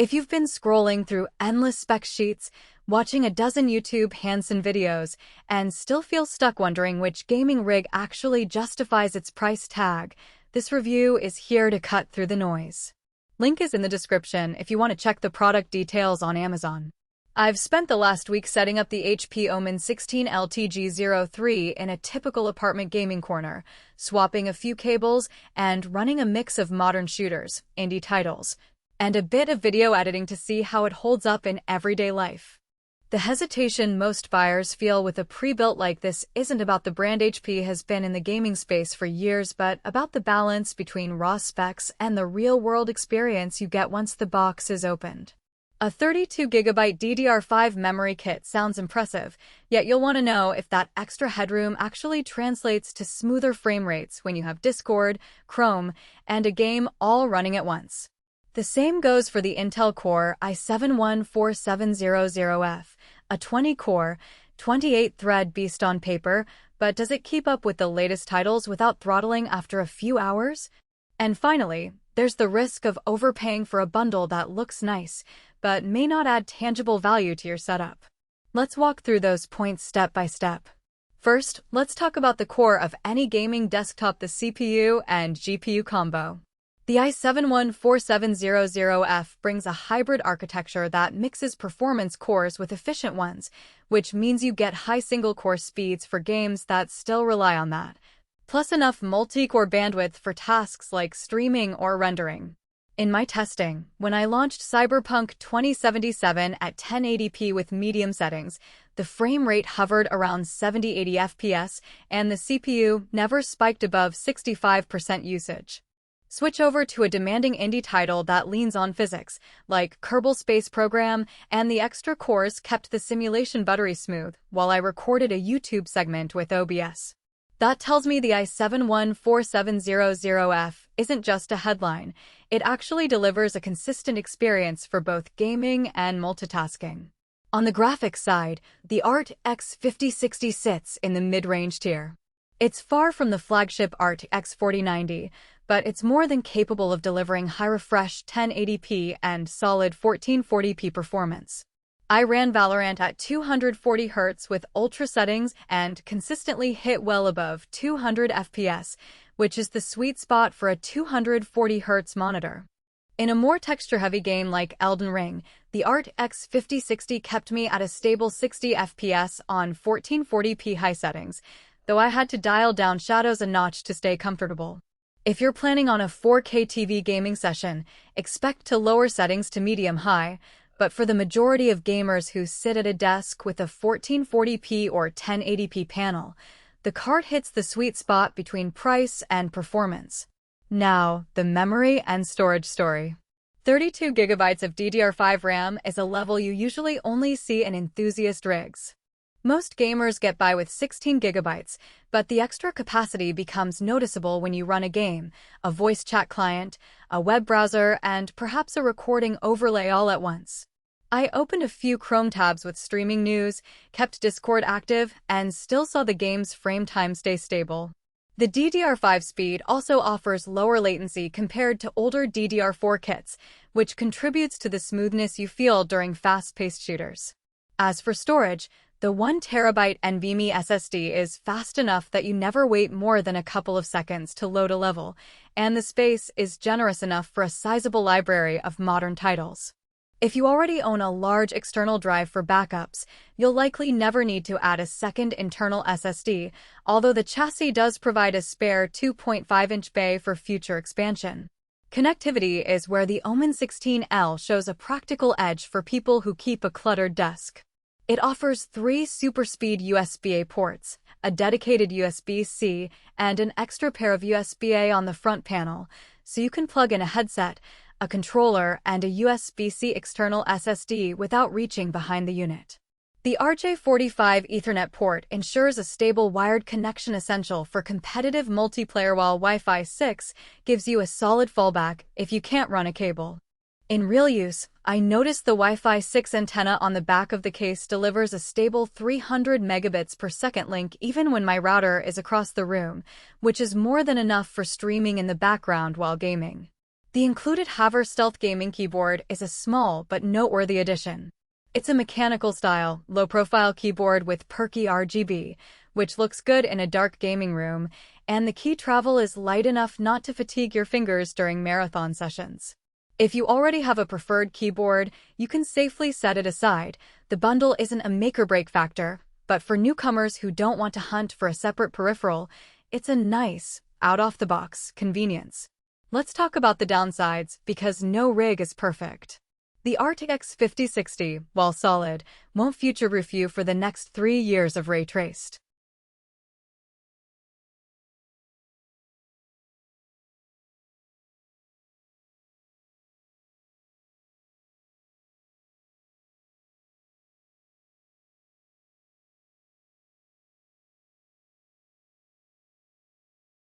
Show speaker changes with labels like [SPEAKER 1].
[SPEAKER 1] If you've been scrolling through endless spec sheets, watching a dozen YouTube Hansen videos, and still feel stuck wondering which gaming rig actually justifies its price tag, this review is here to cut through the noise. Link is in the description if you want to check the product details on Amazon. I've spent the last week setting up the HP OMEN 16L TG03 in a typical apartment gaming corner, swapping a few cables and running a mix of modern shooters, indie titles, and a bit of video editing to see how it holds up in everyday life. The hesitation most buyers feel with a pre-built like this isn't about the brand. HP has been in the gaming space for years, but about the balance between raw specs and the real-world experience you get once the box is opened. A 32GB DDR5 memory kit sounds impressive, yet you'll want to know if that extra headroom actually translates to smoother frame rates when you have Discord, Chrome, and a game all running at once. The same goes for the Intel Core i7-14700F, a 20-core, 28-thread beast on paper, but does it keep up with the latest titles without throttling after a few hours? And finally, there's the risk of overpaying for a bundle that looks nice, but may not add tangible value to your setup. Let's walk through those points step by step. First, let's talk about the core of any gaming desktop: the CPU and GPU combo. The i7-14700F brings a hybrid architecture that mixes performance cores with efficient ones, which means you get high single-core speeds for games that still rely on that, plus enough multi-core bandwidth for tasks like streaming or rendering. In my testing, when I launched Cyberpunk 2077 at 1080p with medium settings, the frame rate hovered around 70-80 FPS, and the CPU never spiked above 65% usage. Switch over to a demanding indie title that leans on physics, like Kerbal Space Program, and the extra cores kept the simulation buttery smooth while I recorded a YouTube segment with OBS. That tells me the i7-14700F isn't just a headline. It actually delivers a consistent experience for both gaming and multitasking. On the graphics side, the RTX 5060 sits in the mid-range tier. It's far from the flagship RTX 4090, but it's more than capable of delivering high-refresh 1080p and solid 1440p performance. I ran Valorant at 240 Hz with ultra settings and consistently hit well above 200 FPS, which is the sweet spot for a 240 Hz monitor. In a more texture-heavy game like Elden Ring, the RTX 5060 kept me at a stable 60 FPS on 1440p high settings, though I had to dial down shadows a notch to stay comfortable. If you're planning on a 4K TV gaming session, expect to lower settings to medium-high, but for the majority of gamers who sit at a desk with a 1440p or 1080p panel, the card hits the sweet spot between price and performance. Now, the memory and storage story. 32GB of DDR5 RAM is a level you usually only see in enthusiast rigs. Most gamers get by with 16GB, but the extra capacity becomes noticeable when you run a game, a voice chat client, a web browser, and perhaps a recording overlay all at once. I opened a few Chrome tabs with streaming news, kept Discord active, and still saw the game's frame time stay stable. The DDR5 speed also offers lower latency compared to older DDR4 kits, which contributes to the smoothness you feel during fast-paced shooters. As for storage, the 1TB NVMe SSD is fast enough that you never wait more than a couple of seconds to load a level, and the space is generous enough for a sizable library of modern titles. If you already own a large external drive for backups, you'll likely never need to add a second internal SSD, although the chassis does provide a spare 2.5-inch bay for future expansion. Connectivity is where the OMEN 16L shows a practical edge for people who keep a cluttered desk. It offers 3 super-speed USB-A ports, a dedicated USB-C, and an extra pair of USB-A on the front panel, so you can plug in a headset, a controller, and a USB-C external SSD without reaching behind the unit. The RJ45 Ethernet port ensures a stable wired connection essential for competitive multiplayer, while Wi-Fi 6 gives you a solid fallback if you can't run a cable. In real use, I noticed the Wi-Fi 6 antenna on the back of the case delivers a stable 300 megabits per second link even when my router is across the room, which is more than enough for streaming in the background while gaming. The included HVER Stealth Gaming Keyboard is a small but noteworthy addition. It's a mechanical-style, low-profile keyboard with perky RGB, which looks good in a dark gaming room, and the key travel is light enough not to fatigue your fingers during marathon sessions. If you already have a preferred keyboard, you can safely set it aside. The bundle isn't a make-or-break factor, but for newcomers who don't want to hunt for a separate peripheral, it's a nice, out-of-the-box convenience. Let's talk about the downsides, because no rig is perfect. The RTX 5060, while solid, won't future-proof you for the next 3 years of ray-traced